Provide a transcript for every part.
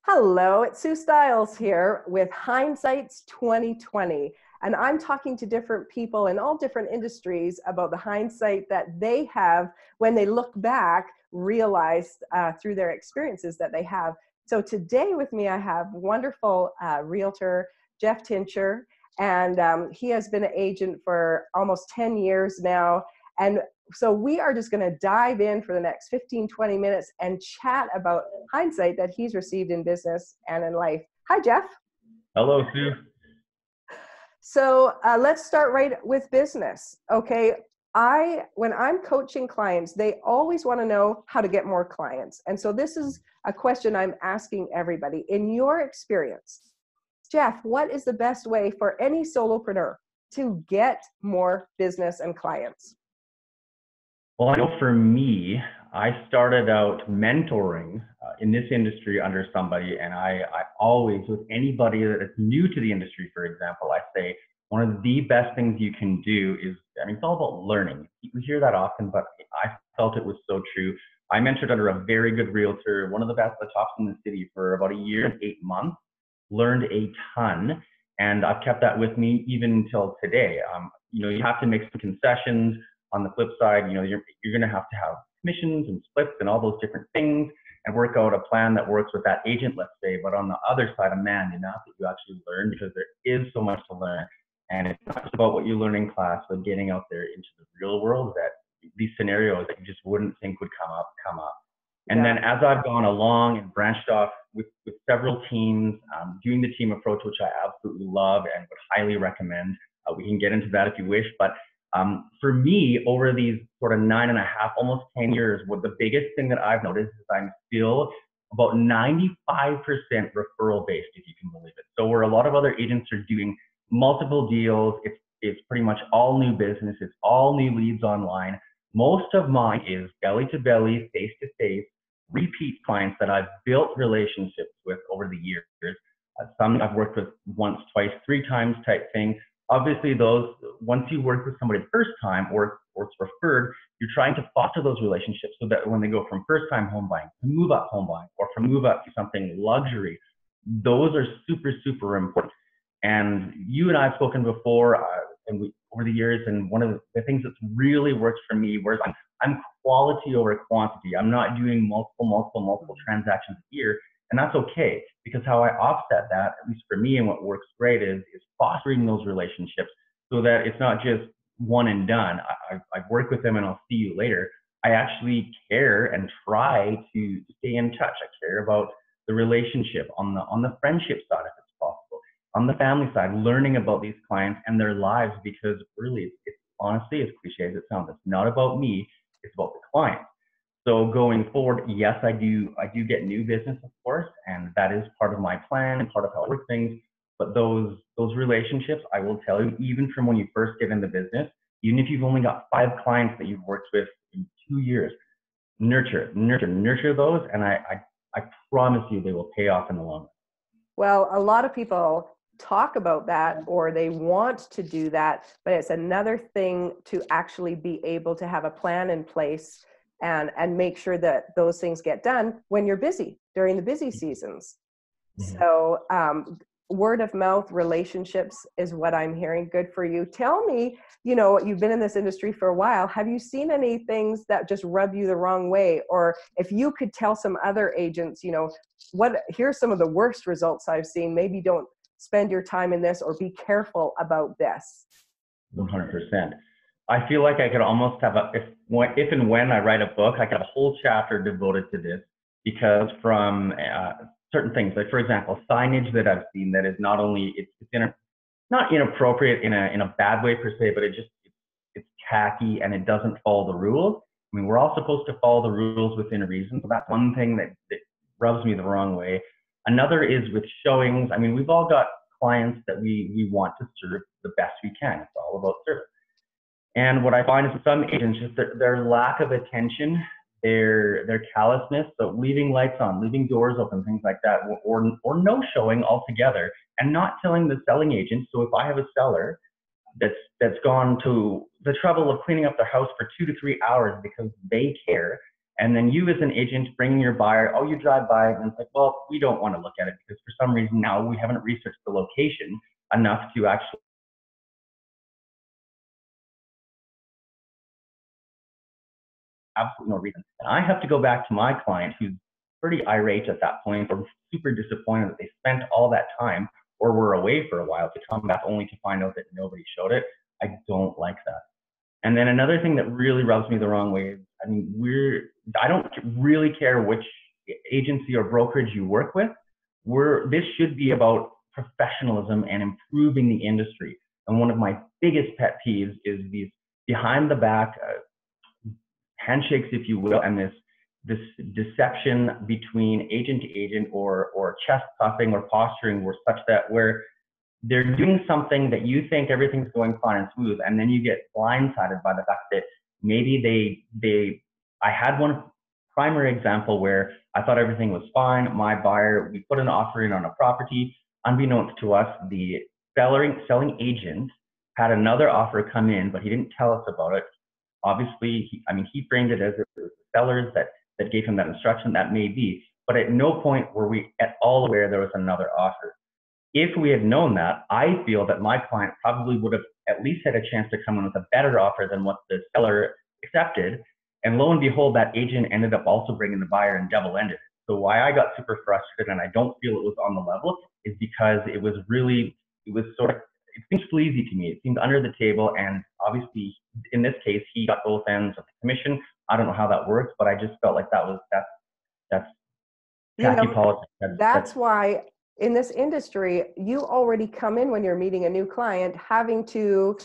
Hello, it's Sue Stiles here with Hindsight's 2020. And I'm talking to different people in all different industries about the hindsight that they have when they look back, realized through their experiences that they have. So today with me, I have wonderful realtor, Jeff Tincher, and he has been an agent for almost 10 years now. And so we are just going to dive in for the next 15, 20 minutes and chat about hindsight that he's received in business and in life. Hi, Jeff. Hello, Sue. So let's start right with business. Okay. When I'm coaching clients, they always want to know how to get more clients. And so this is a question I'm asking everybody. In your experience, Jeff, what is the best way for any solopreneur to get more business and clients? Well, I know for me, I started out mentoring in this industry under somebody, and I always, with anybody that is new to the industry, for example, I say one of the best things you can do is, it's all about learning. We hear that often, but I felt it was so true. I mentored under a very good realtor, one of the best at the tops in the city for about a year and 8 months, learned a ton, and I've kept that with me even until today. You have to make some concessions. On the flip side, you're going to have commissions and splits and all those different things and work out a plan that works with that agent, let's say. But on the other side, man, enough that you actually learn, because there is so much to learn. And it's not just about what you learn in class, but getting out there into the real world, that these scenarios that you just wouldn't think would come up. And then as I've gone along and branched off with several teams, doing the team approach, which I absolutely love and would highly recommend. We can get into that if you wish. But for me, over these sort of 9.5, almost 10 years, what the biggest thing that I've noticed is I'm still about 95% referral based, if you can believe it. So where a lot of other agents are doing multiple deals, it's pretty much all new business, it's all new leads online. Most of mine is belly to belly, face to face, repeat clients that I've built relationships with over the years. Some I've worked with once, twice, 3 times type thing. Obviously, those, once you work with somebody the first time or it's referred, you're trying to foster those relationships so that when they go from first time home buying to move up home buying or from move up to something luxury, those are super, super important. And you and I have spoken before over the years, and one of the things that's really worked for me, whereas I'm quality over quantity. I'm not doing multiple transactions a year. And that's okay, because how I offset that, at least for me, and what works great is fostering those relationships so that it's not just one and done. I've worked with them and I'll see you later. I actually care and try to stay in touch. I care about the relationship on the friendship side, if it's possible, on the family side, learning about these clients and their lives, because really, it's honestly, as cliche as it sounds, it's not about me, it's about the client. So going forward, yes, I do get new business, of course, and that is part of my plan and part of how I work things. But those relationships, I will tell you, even from when you first get into business, even if you've only got 5 clients that you've worked with in 2 years, nurture those, and I promise you they will pay off in the long run. Well, a lot of people talk about that, or they want to do that, but it's another thing to actually be able to have a plan in place and make sure that those things get done when you're busy during the busy seasons. Mm-hmm. So word of mouth relationships is what I'm hearing. Good for you. Tell me, you've been in this industry for a while. Have you seen any things that just rub you the wrong way? Or if you could tell some other agents, here's some of the worst results I've seen. Maybe don't spend your time in this, or be careful about this. 100%. I feel like I could almost have if and when I write a book, I could have a whole chapter devoted to this, because from certain things, like for example, signage that I've seen that is not only not inappropriate in a bad way per se, but it's tacky and it doesn't follow the rules. We're all supposed to follow the rules within reason, so that's one thing that rubs me the wrong way. Another is with showings. We've all got clients that we want to serve the best we can. It's all about service. And what I find is with some agents, just their lack of attention, their callousness, so leaving lights on, leaving doors open, things like that, or no showing altogether, and not telling the selling agent. So if I have a seller that's gone to the trouble of cleaning up their house for 2 to 3 hours because they care, And then you as an agent bringing your buyer, oh, you drive by and it's like, well, we don't want to look at it because for some reason now we haven't researched the location enough to actually absolutely no reason. And I have to go back to my client who's pretty irate at that point or super disappointed that they spent all that time or were away for a while to come back only to find out that nobody showed it. I don't like that. And then another thing that really rubs me the wrong way is, I mean, I don't really care which agency or brokerage you work with. This should be about professionalism and improving the industry. And one of my biggest pet peeves is these behind the back handshakes, if you will, and this deception between agent to agent or chest puffing or posturing where they're doing something that you think everything's going fine and smooth, and then you get blindsided by the fact that maybe I had one primary example where I thought everything was fine. My buyer, we put an offer in on a property. Unbeknownst to us, the selling agent had another offer come in, but he didn't tell us about it. Obviously, he framed it as it was the sellers that gave him that instruction. That may be, but at no point were we at all aware there was another offer. If we had known that, I feel that my client probably would have at least had a chance to come in with a better offer than what the seller accepted. And lo and behold, that agent ended up also bringing the buyer and double-ended it. So why I got super frustrated and I don't feel it was on the level is because it was sort of, it seems sleazy to me. It seems under the table. And obviously, in this case, he got both ends of the commission. I don't know how that works, but I just felt like that's tacky politics. That's why in this industry, you already come in when you're meeting a new client having to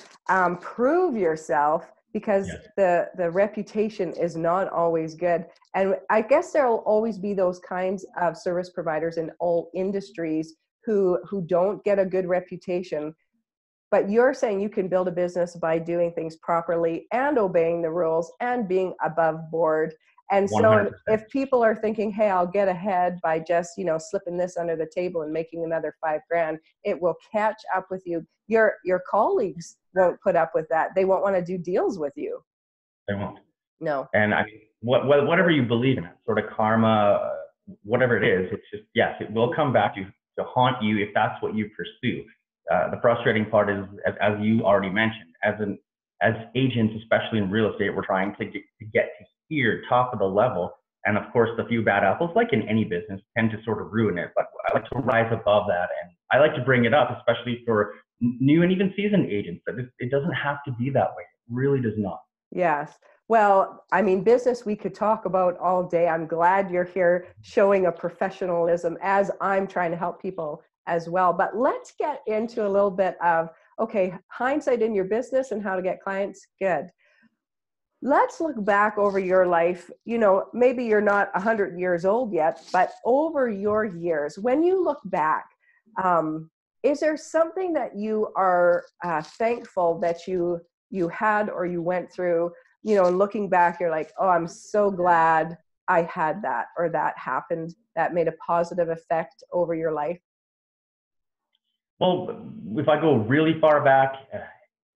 prove yourself because the reputation is not always good. And I guess there will always be those kinds of service providers in all industries who don't get a good reputation. But you're saying you can build a business by doing things properly and obeying the rules and being above board. And so 100%. if people are thinking, hey, I'll get ahead by just, slipping this under the table and making another $5,000, it will catch up with you. Your colleagues won't put up with that. They won't want to do deals with you. They won't. No. And I mean, whatever you believe in, sort of karma, whatever it is, it's just, yes, it will come back to haunt you if that's what you pursue. The frustrating part is, as you already mentioned, as agents, especially in real estate, we're trying to get to here, top of the level. And of course, the few bad apples, like in any business, tend to sort of ruin it. But I like to rise above that. And I like to bring it up, especially for new and even seasoned agents, that it doesn't have to be that way. It really does not. Yes. Well, I mean, business we could talk about all day. I'm glad you're here showing a professionalism as I'm trying to help people as well. But let's get into a little bit of, okay, hindsight in your business and how to get clients. Good. Let's look back over your life. Maybe you're not 100 years old yet, but over your years, when you look back, is there something that you are thankful that you had or you went through, and looking back, you're like, oh, I'm so glad I had that or that happened, that made a positive effect over your life? Well, if I go really far back,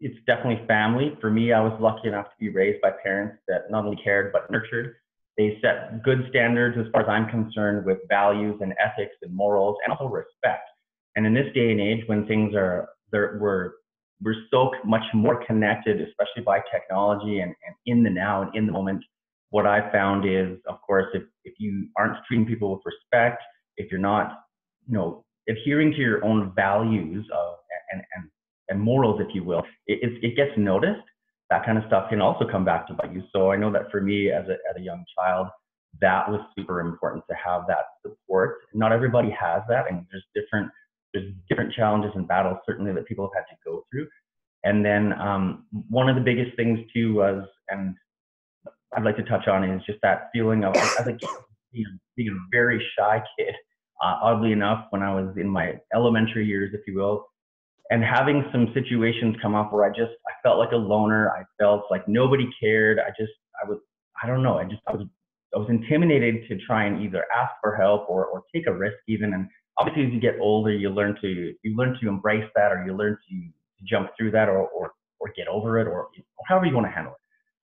it's definitely family. For me, I was lucky enough to be raised by parents that not only cared, but nurtured. They set good standards as far as I'm concerned with values and ethics and morals and also respect. And in this day and age, when things we're so much more connected, especially by technology and in the now and in the moment, what I've found is, of course, if you aren't treating people with respect, if you're not, adhering to your own values and morals, if you will, it gets noticed. That kind of stuff can also come back to bite you. So I know that for me as a young child, that was super important to have that support. Not everybody has that, and there's different challenges and battles certainly that people have had to go through. And then one of the biggest things too was, and I'd like to touch on, is just that feeling of as a kid, being a very shy kid. Oddly enough, when I was in my elementary years, if you will, and having some situations come up where I felt like a loner. I felt like nobody cared. I was intimidated to try and either ask for help or take a risk even. And obviously, as you get older, you learn to embrace that, or you learn to jump through that, or get over it, or however you want to handle it.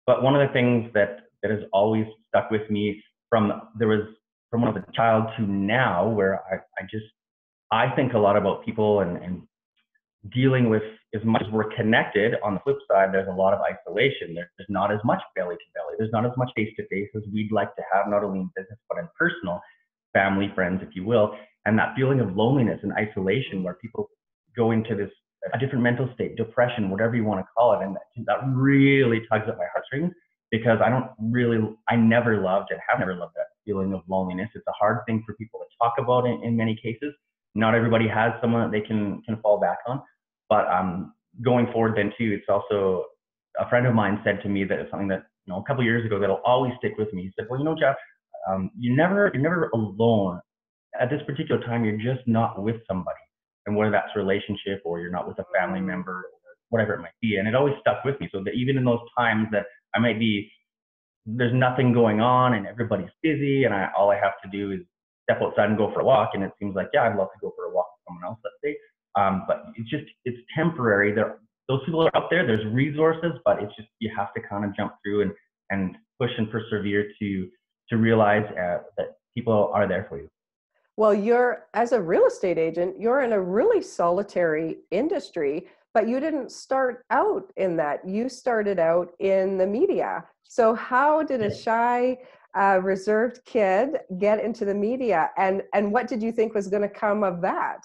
But one of the things that that has always stuck with me from when I was a child to now, where I think a lot about people and dealing with, as much as we're connected, on the flip side, there's a lot of isolation. There's not as much belly to belly. There's not as much face to face as we'd like to have, not only in business, but in personal, family, friends, if you will. And that feeling of loneliness and isolation where people go into this, a different mental state, depression, whatever you want to call it. And that really tugs at my heartstrings, because I never loved and have never loved that feeling of loneliness. It's a hard thing for people to talk about in many cases. Not everybody has someone that they can fall back on. But going forward then too, it's also, a friend of mine said to me that it's something that, a couple of years ago, that'll always stick with me. He said, well, Jeff, you're never alone. At this particular time, you're just not with somebody. And whether that's a relationship or you're not with a family member, or whatever it might be. And it always stuck with me. So that even in those times that there's nothing going on and everybody's busy and all I have to do is step outside and go for a walk. And it seems like, yeah, I'd love to go for a walk with someone else, let's say. But it's temporary. Those people are out there, there's resources, but it's just, you have to kind of jump through and push and persevere to realize that people are there for you. Well, as a real estate agent, you're in a really solitary industry, but you didn't start out in that. You started out in the media. So how did a shy, reserved kid get into the media? And what did you think was going to come of that?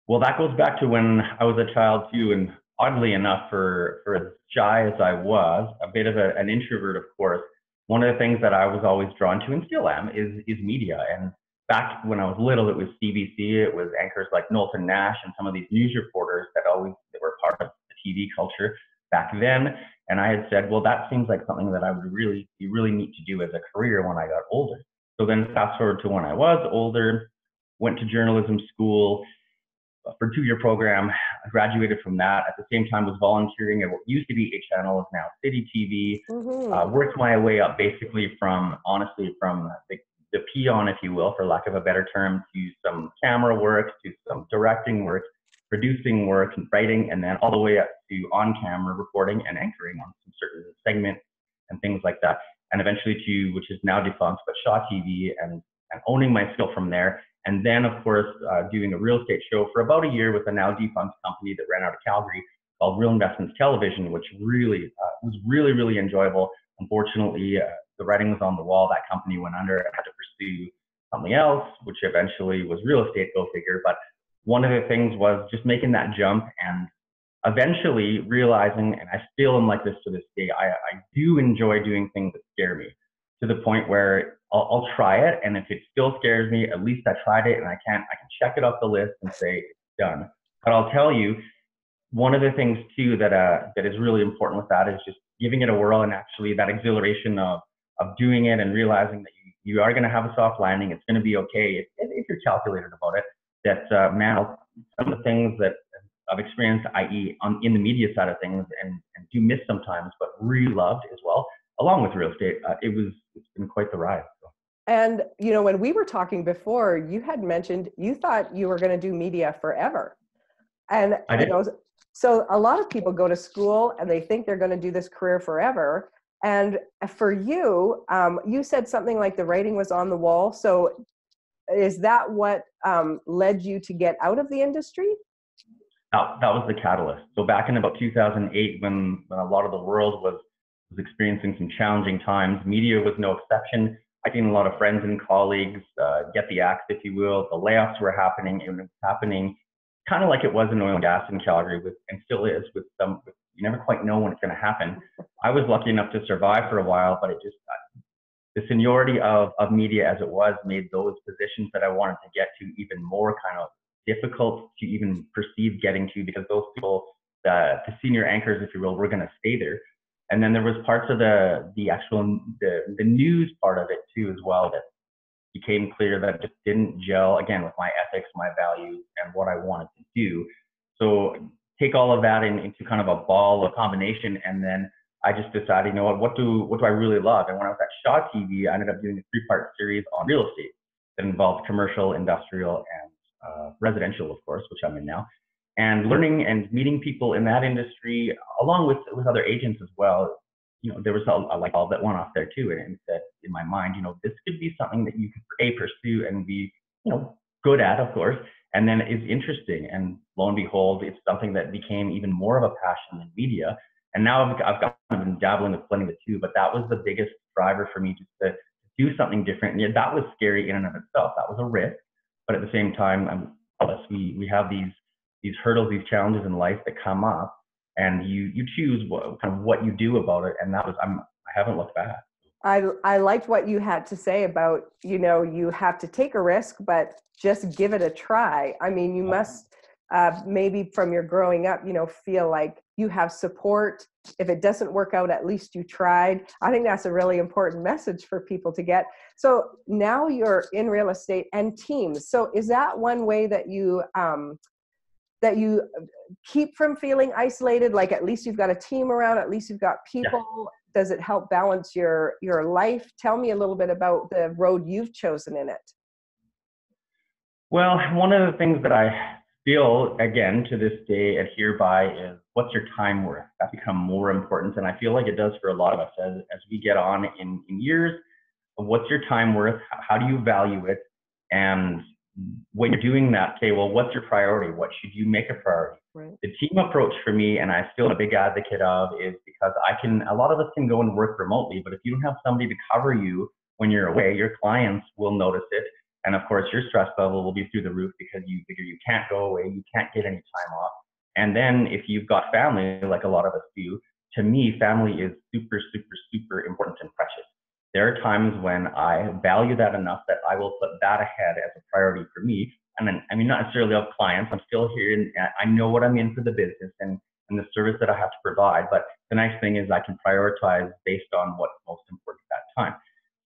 Well, that goes back to when I was a child too, and oddly enough, for as shy as I was, a bit of an introvert, of course, one of the things that I was always drawn to, and still am, is media. And back when I was little, it was CBC, it was anchors like Knowlton Nash and some of these news reporters that were part of the TV culture back then. And I had said, well, that seems like something that I would really need to do as a career when I got older. So then fast forward to when I was older, went to journalism school for a 2-year program. I graduated from that. At the same time, was volunteering at what used to be 8 Channel, is now City TV. Mm-hmm. Worked my way up basically from the peon, if you will, for lack of a better term, to some camera work, to some directing work, producing work, and writing, and then all the way up to on-camera reporting and anchoring on some certain segments and things like that. And eventually to, which is now defunct, but Shaw TV, and owning my skill from there. And then, of course, doing a real estate show for about a year with a now defunct company that ran out of Calgary called Real Investments Television, which really was really enjoyable. Unfortunately, the writing was on the wall. That company went under. I had to pursue something else, which eventually was real estate, go figure. But one of the things was just making that jump and eventually realizing, and I still am like this to this day, I do enjoy doing things that scare me, to the point where I'll try it, and if it still scares me, at least I tried it, and I can check it off the list and say it's done. But I'll tell you, one of the things too that is really important with that is just giving it a whirl, and actually that exhilaration of doing it and realizing that you are going to have a soft landing. It's going to be okay if you're calculated about it. That man, some of the things that I've experienced, i.e. in the media side of things, and do miss sometimes, but really loved as well, along with real estate. It's been quite the ride. So. And, when we were talking before, you had mentioned you thought you were going to do media forever. And, I did. So a lot of people go to school and they think they're going to do this career forever. And for you, you said something like the writing was on the wall. So is that what led you to get out of the industry? That was the catalyst. So back in about 2008, when a lot of the world was experiencing some challenging times, media was no exception. I'd seen a lot of friends and colleagues get the axe, if you will. The layoffs were happening. It was happening kind of like it was in oil and gas in Calgary, and still is, with you never quite know when it's going to happen. I was lucky enough to survive for a while, but it just, the seniority of media as it was made those positions that I wanted to get to even more kind of difficult to even perceive getting to, because those people, the senior anchors, if you will, were going to stay there. And then there was parts of the actual news part of it too as well that became clear that it just didn't gel, again, with my ethics, my values, and what I wanted to do. So take all of that into kind of a combination, and then I just decided, what do I really love? And when I was at Shaw TV, I ended up doing a 3-part series on real estate that involved commercial, industrial, and residential, of course, which I'm in now. And learning and meeting people in that industry, along with other agents as well, there was a light bulb that went off there too, and said in my mind, this could be something that you could pursue and be, good at, of course, and then is interesting. And lo and behold, it's something that became even more of a passion in media. And now I've been dabbling with blending the two, but that was the biggest driver for me, just to do something different. And yeah, that was scary in and of itself. That was a risk, but at the same time, we have these hurdles, these challenges in life that come up, and you choose what you do about it. And I haven't looked back. I liked what you had to say about, you have to take a risk, but just give it a try. I mean, you must maybe from your growing up, feel like you have support. If it doesn't work out, at least you tried. I think that's a really important message for people to get. So now you're in real estate and teams. So is that one way that you keep from feeling isolated? Like at least you've got a team around, at least you've got people. Yeah. Does it help balance your life? Tell me a little bit about the road you've chosen in it. Well, one of the things that I still, again, to this day adhere by is, what's your time worth? That's become more important. And I feel like it does for a lot of us as we get on in years. What's your time worth? How do you value it? And when you're doing that, okay, well, what's your priority? What should you make a priority? Right. The team approach for me, and I still am a big advocate of, is because a lot of us can go and work remotely, but if you don't have somebody to cover you when you're away, your clients will notice it. And of course, your stress level will be through the roof because you figure you can't go away, you can't get any time off. And then if you've got family, like a lot of us do, to me, family is super, super, super important and precious. There are times when I value that enough that I will put that ahead as a priority for me. And then, not necessarily of clients. I'm still here and I know what I'm in for the business and the service that I have to provide. But the nice thing is I can prioritize based on what's most important at that time.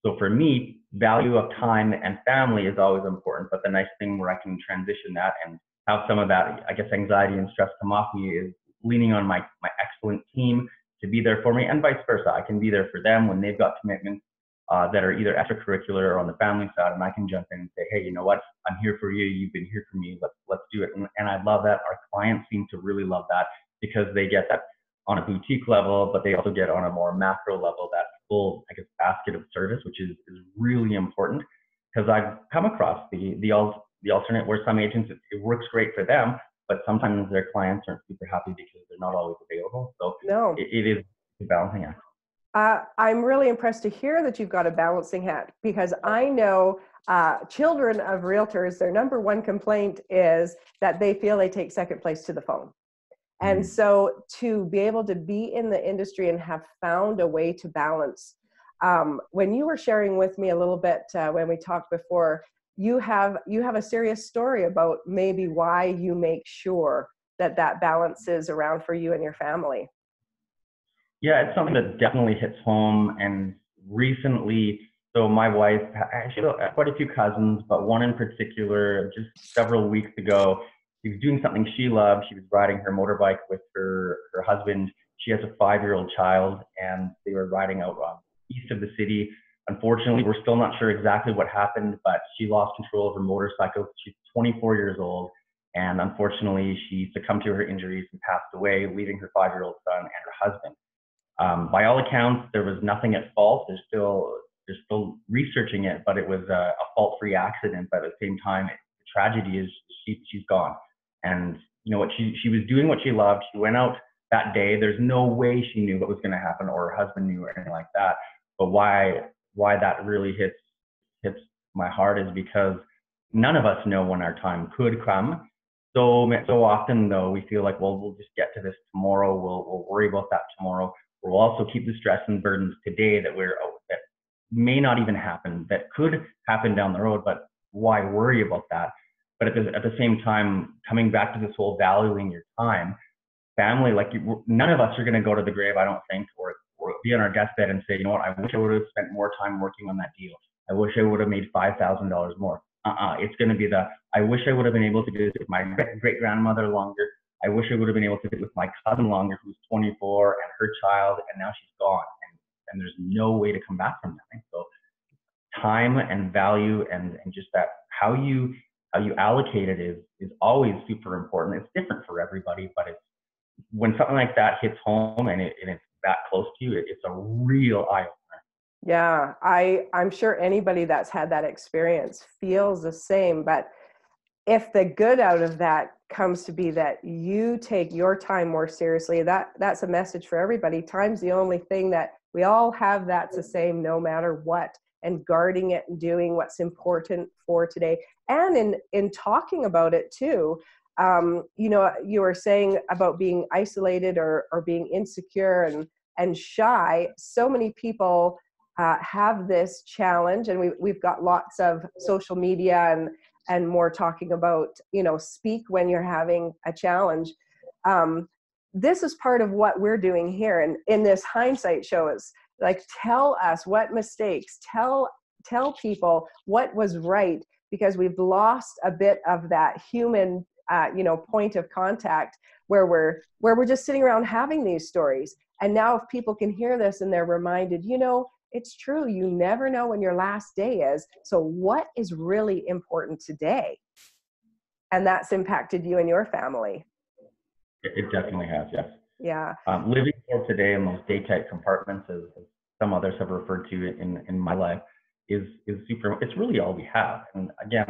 So for me, value of time and family is always important. But the nice thing where I can transition that and have some of that, I guess, anxiety and stress come off me is leaning on my excellent team to be there for me, and vice versa. I can be there for them when they've got commitments that are either extracurricular or on the family side, and I can jump in and say, hey, you know what? I'm here for you. You've been here for me. Let's do it. And I love that. Our clients seem to really love that because they get that on a boutique level, but they also get on a more macro level that full, I guess, basket of service, which is really important. Because I've come across the alternate where some agents, it works great for them, but sometimes their clients aren't super happy because they're not always available. So no, it is a balancing act. I'm really impressed to hear that you've got a balancing act, because I know children of realtors, their number one complaint is that they feel they take second place to the phone. And so to be able to be in the industry and have found a way to balance, when you were sharing with me a little bit when we talked before, you have a serious story about maybe why you make sure that balance is around for you and your family. Yeah, it's something that definitely hits home. And recently, so my wife, actually have quite a few cousins, but one in particular, just several weeks ago, she was doing something she loved. She was riding her motorbike with her husband. She has a 5-year-old child, and they were riding out east of the city. Unfortunately, we're still not sure exactly what happened, but she lost control of her motorcycle. She's 24 years old. And unfortunately, she succumbed to her injuries and passed away, leaving her 5-year-old son and her husband. By all accounts, there was nothing at fault. They're still researching it, but it was a fault-free accident. But at the same time, the tragedy is she's gone. And you know what? She was doing what she loved. She went out that day. There's no way she knew what was going to happen, or her husband knew, or anything like that. But why that really hits my heart is because none of us know when our time could come. So often, though, we feel like, well, we'll just get to this tomorrow. We'll worry about that tomorrow. We'll also keep the stress and burdens today that may not even happen, that could happen down the road, but why worry about that? But at the same time, coming back to this whole valuing your time, family, none of us are going to go to the grave, I don't think, or be on our deathbed and say, you know what, I wish I would have spent more time working on that deal. I wish I would have made $5,000 more. It's going to be I wish I would have been able to do this with my great-grandmother longer. I wish I would have been able to do it with my cousin longer, who's 24, and her child, and now she's gone. And there's no way to come back from that. So time and value and just that, how you allocate it is always super important. It's different for everybody, but when something like that hits home and it's that close to you, it's a real eye opener. Yeah, I'm sure anybody that's had that experience feels the same, but if the good out of that comes to be that you take your time more seriously, that's a message for everybody. Time's the only thing that we all have that's the same no matter what, and guarding it and doing what's important for today. And in talking about it too, you know, you were saying about being isolated or being insecure and shy. So many people have this challenge, and we've got lots of social media and more talking about, you know, speak when you're having a challenge. This is part of what we're doing here. And in this Hindsight show is like, tell us what mistakes, tell people what was right, because we've lost a bit of that human, you know, point of contact where we're just sitting around having these stories. And now if people can hear this and they're reminded, you know, it's true. You never know when your last day is. So what is really important today? And that's impacted you and your family. It definitely has, yes. Yeah. Living for today in those day-tight compartments, as some others have referred to it in my life, is super. It's really all we have. And again,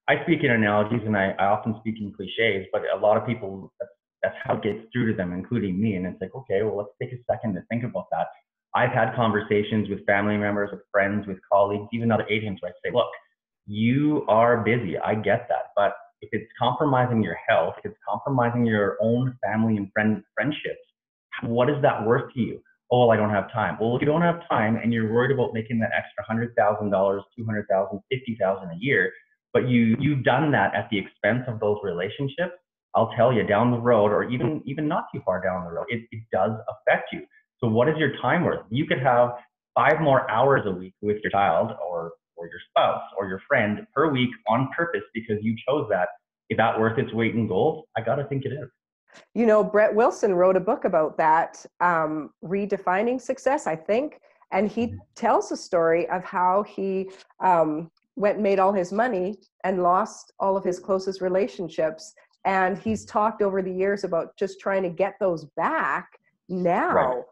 I speak in analogies, and I often speak in cliches, but a lot of people, that's how it gets through to them, including me. And it's like, okay, well, let's take a second to think about that. I've had conversations with family members, with friends, with colleagues, even other agents, where I say, look, you are busy. I get that. But if it's compromising your health, if it's compromising your own family and friendships, what is that worth to you? Oh, well, I don't have time. Well, if you don't have time and you're worried about making that extra $100,000, $200,000, $50,000 a year, but you've done that at the expense of those relationships, I'll tell you, down the road, or even not too far down the road, it does affect you. So what is your time worth? You could have 5 more hours a week with your child or your spouse or your friend per week on purpose because you chose that. Is that worth its weight in gold? I got to think it is. You know, Brett Wilson wrote a book about that, Redefining Success, I think. And he tells a story of how he went and made all his money and lost all of his closest relationships. And he's talked over the years about just trying to get those back now. Right.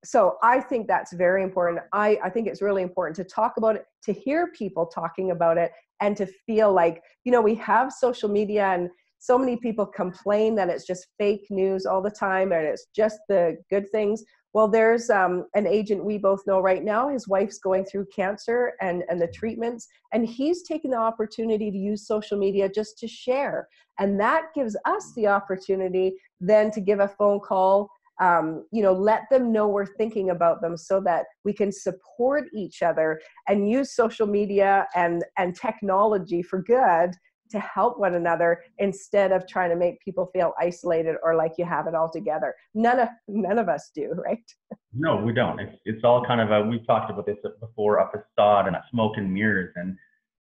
So I think that's very important. I think it's really important to talk about it, to hear people talking about it, and to feel like, you know, we have social media and so many people complain that it's just fake news all the time and it's just the good things. Well, there's an agent we both know right now. His wife's going through cancer and the treatments, and he's taking the opportunity to use social media just to share. And that gives us the opportunity then to give a phone call, you know, let them know we're thinking about them so that we can support each other and use social media and technology for good to help one another, instead of trying to make people feel isolated or like you have it all together. None of us do, right? No, we don't. It's all kind of we've talked about this before, a facade and a smoke and mirrors. And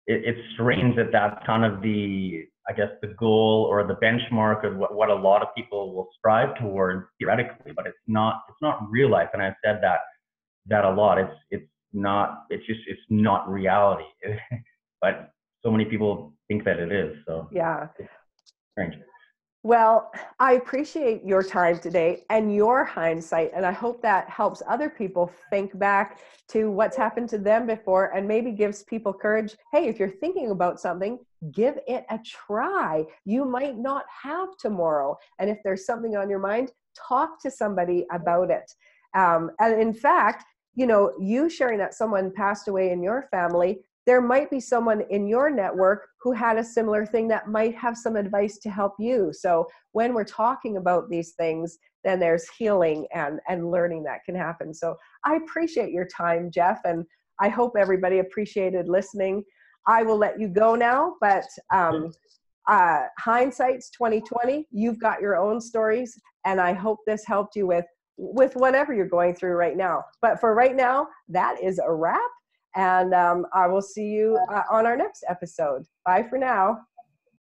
it's strange that that's kind of the goal or the benchmark of what a lot of people will strive towards theoretically, but it's not real life. And I've said that a lot. It's not reality. But so many people think that it is. So yeah, it's strange. Well, I appreciate your time today and your hindsight, and I hope that helps other people think back to what's happened to them before and maybe gives people courage. Hey, if you're thinking about something, give it a try. You might not have tomorrow. And if there's something on your mind, talk to somebody about it. And in fact, you know, you sharing that someone passed away in your family, there might be someone in your network who had a similar thing that might have some advice to help you. So when we're talking about these things, then there's healing and learning that can happen. So I appreciate your time, Jeff, and I hope everybody appreciated listening. I will let you go now, but hindsight's 2020. You've got your own stories, and I hope this helped you with whatever you're going through right now. But for right now, that is a wrap. And I will see you on our next episode. Bye for now.